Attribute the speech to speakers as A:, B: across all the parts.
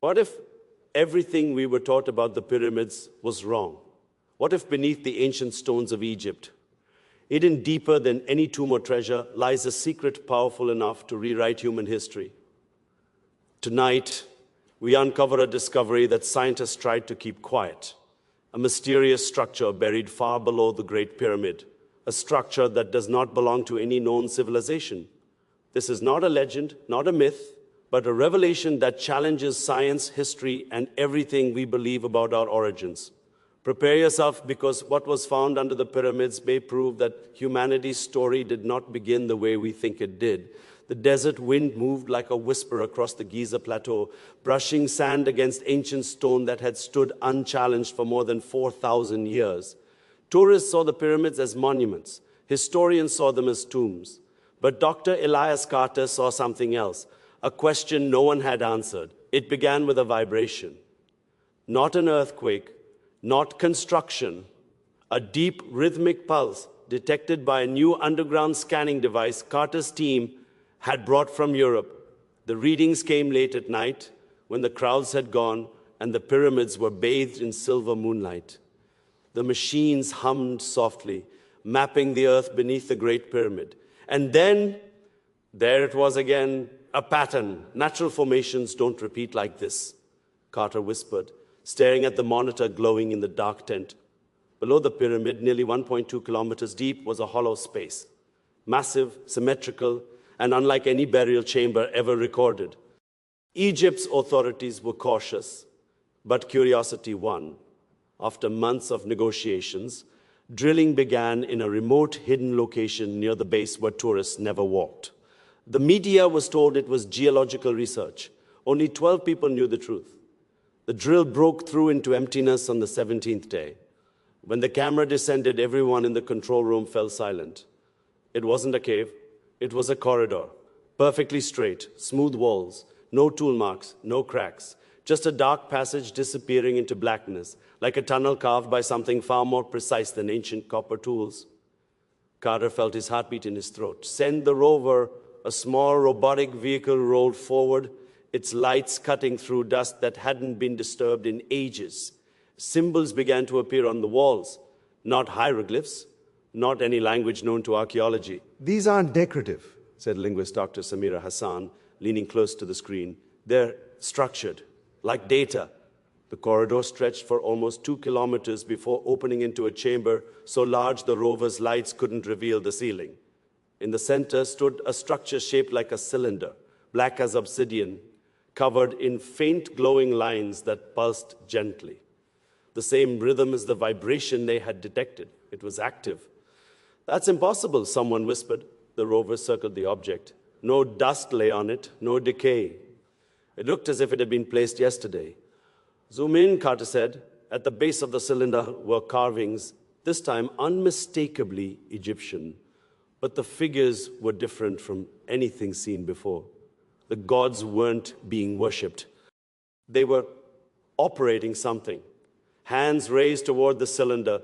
A: What if everything we were taught about the pyramids was wrong? What if beneath the ancient stones of Egypt, hidden deeper than any tomb or treasure, lies a secret powerful enough to rewrite human history? Tonight, we uncover a discovery that scientists tried to keep quiet, a mysterious structure buried far below the Great Pyramid, a structure that does not belong to any known civilization. This is not a legend, not a myth, but a revelation that challenges science, history, and everything we believe about our origins. Prepare yourself, because what was found under the pyramids may prove that humanity's story did not begin the way we think it did. The desert wind moved like a whisper across the Giza plateau, brushing sand against ancient stone that had stood unchallenged for more than 4,000 years. Tourists saw the pyramids as monuments. Historians saw them as tombs. But Dr. Elias Carter saw something else, a question no one had answered. It began with a vibration. Not an earthquake, not construction, a deep rhythmic pulse detected by a new underground scanning device Carter's team had brought from Europe. The readings came late at night when the crowds had gone and the pyramids were bathed in silver moonlight. The machines hummed softly, mapping the earth beneath the Great Pyramid. And then, there it was again, a pattern. Natural formations don't repeat like this, Carter whispered, staring at the monitor glowing in the dark tent. Below the pyramid, nearly 1.2 kilometers deep, was a hollow space, massive, symmetrical, and unlike any burial chamber ever recorded. Egypt's authorities were cautious, but curiosity won. After months of negotiations, drilling began in a remote, hidden location near the base where tourists never walked. The media was told it was geological research. Only 12 people knew the truth. The drill broke through into emptiness on the 17th day. When the camera descended, everyone in the control room fell silent. It wasn't a cave. It was a corridor, perfectly straight, smooth walls, no tool marks, no cracks, just a dark passage disappearing into blackness, like a tunnel carved by something far more precise than ancient copper tools. Carter felt his heartbeat in his throat. Send the rover. A small robotic vehicle rolled forward, its lights cutting through dust that hadn't been disturbed in ages. Symbols began to appear on the walls, not hieroglyphs, not any language known to archaeology.
B: These aren't decorative,
A: said linguist Dr. Samira Hassan, leaning close to the screen. They're structured, like data. The corridor stretched for almost 2 kilometers before opening into a chamber so large the rover's lights couldn't reveal the ceiling. In the center stood a structure shaped like a cylinder, black as obsidian, covered in faint glowing lines that pulsed gently. The same rhythm as the vibration they had detected. It was active. That's impossible, someone whispered. The rover circled the object. No dust lay on it, no decay. It looked as if it had been placed yesterday. Zoom in, Carter said. At the base of the cylinder were carvings, this time unmistakably Egyptian. But the figures were different from anything seen before. The gods weren't being worshipped. They were operating something. Hands raised toward the cylinder,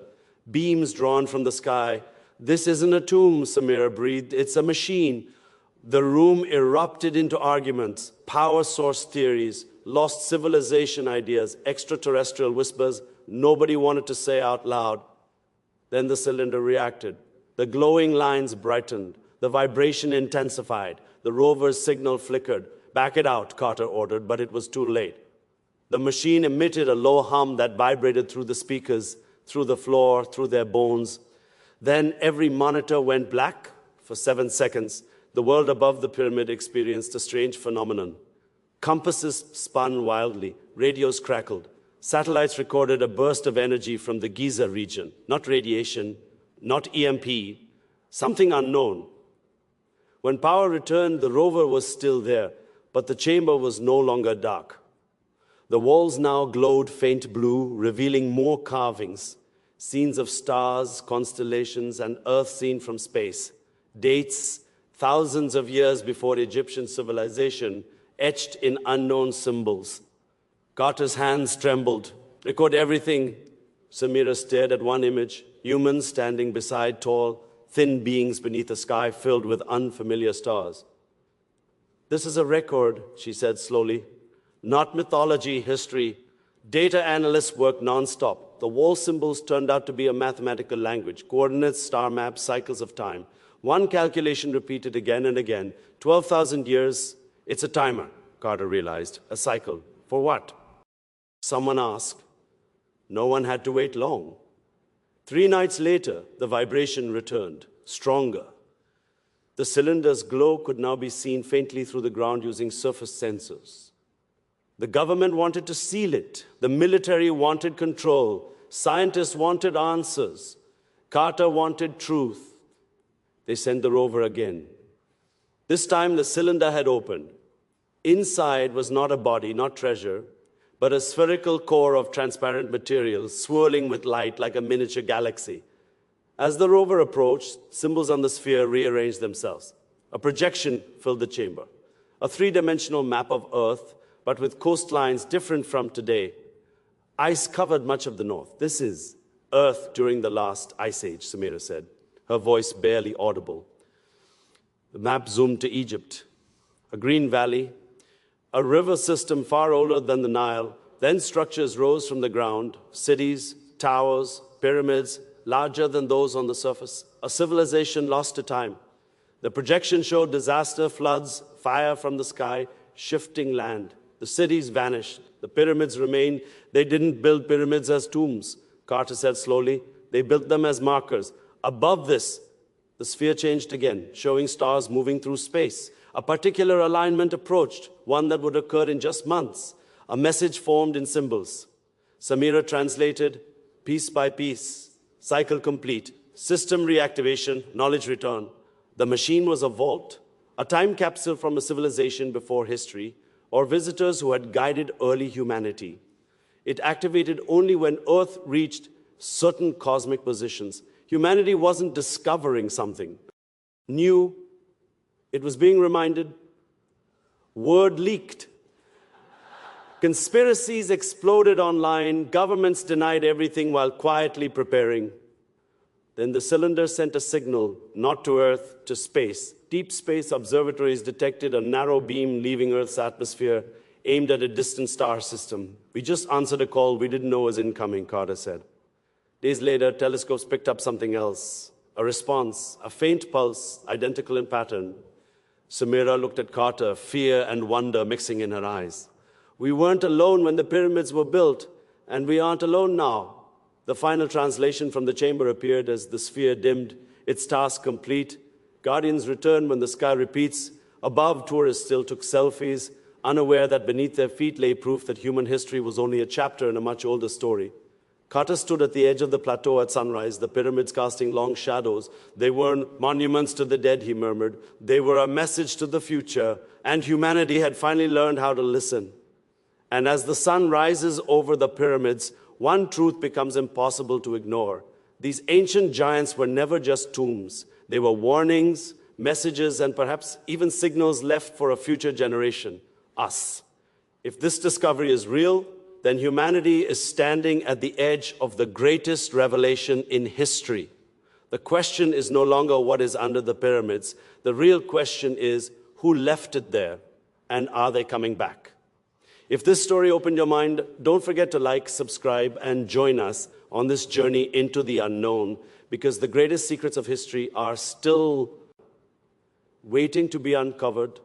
A: beams drawn from the sky. This isn't a tomb, Samira breathed. It's a machine. The room erupted into arguments, power source theories, lost civilization ideas, extraterrestrial whispers nobody wanted to say out loud. Then the cylinder reacted. The glowing lines brightened. The vibration intensified. The rover's signal flickered. Back it out, Carter ordered, but it was too late. The machine emitted a low hum that vibrated through the speakers, through the floor, through their bones. Then every monitor went black for 7 seconds. The world above the pyramid experienced a strange phenomenon. Compasses spun wildly. Radios crackled. Satellites recorded a burst of energy from the Giza region. Not radiation, not EMP, something unknown. When power returned, the rover was still there, but the chamber was no longer dark. The walls now glowed faint blue, revealing more carvings, scenes of stars, constellations, and Earth seen from space. Dates, thousands of years before Egyptian civilization, etched in unknown symbols. Carter's hands trembled. Record everything. Samira stared at one image, humans standing beside tall, thin beings beneath a sky filled with unfamiliar stars. This is a record, she said slowly, not mythology, history. Data analysts worked non-stop. The wall symbols turned out to be a mathematical language, coordinates, star maps, cycles of time. One calculation repeated again and again. 12,000 years, it's a timer, Carter realized. A cycle. For what? Someone asked. No one had to wait long. 3 nights later, the vibration returned, stronger. The cylinder's glow could now be seen faintly through the ground using surface sensors. The government wanted to seal it. The military wanted control. Scientists wanted answers. Carter wanted truth. They sent the rover again. This time, the cylinder had opened. Inside was not a body, not treasure, but a spherical core of transparent material swirling with light like a miniature galaxy. As the rover approached, symbols on the sphere rearranged themselves. A projection filled the chamber, a 3-dimensional map of Earth, but with coastlines different from today. Ice covered much of the north. This is Earth during the last ice age, Samira said, her voice barely audible. The map zoomed to Egypt, a green valley, a river system far older than the Nile. Then structures rose from the ground, cities, towers, pyramids, larger than those on the surface. A civilization lost to time. The projection showed disaster, floods, fire from the sky, shifting land. The cities vanished. The pyramids remained. They didn't build pyramids as tombs, Carter said slowly. They built them as markers. Above this, the sphere changed again, showing stars moving through space. A particular alignment approached, one that would occur in just months. A message formed in symbols. Samira translated, piece by piece, cycle complete, system reactivation, knowledge return. The machine was a vault, a time capsule from a civilization before history, or visitors who had guided early humanity. It activated only when Earth reached certain cosmic positions. Humanity wasn't discovering something new. It was being reminded. Word leaked. Conspiracies exploded online. Governments denied everything while quietly preparing. Then the cylinder sent a signal, not to Earth, to space. Deep space observatories detected a narrow beam leaving Earth's atmosphere, aimed at a distant star system. We just answered a call we didn't know was incoming, Carter said. Days later, telescopes picked up something else. A response, a faint pulse, identical in pattern. Samira looked at Carter, fear and wonder mixing in her eyes. We weren't alone when the pyramids were built, and we aren't alone now. The final translation from the chamber appeared as the sphere dimmed, its task complete. Guardians returned when the sky repeats. Above, tourists still took selfies, unaware that beneath their feet lay proof that human history was only a chapter in a much older story. Carter stood at the edge of the plateau at sunrise, the pyramids casting long shadows. They weren't monuments to the dead, he murmured. They were a message to the future, and humanity had finally learned how to listen. And as the sun rises over the pyramids, one truth becomes impossible to ignore. These ancient giants were never just tombs. They were warnings, messages, and perhaps even signals left for a future generation, us. If this discovery is real, then humanity is standing at the edge of the greatest revelation in history. The question is no longer what is under the pyramids. The real question is who left it there, and are they coming back? If this story opened your mind, don't forget to like, subscribe, and join us on this journey into the unknown, because the greatest secrets of history are still waiting to be uncovered,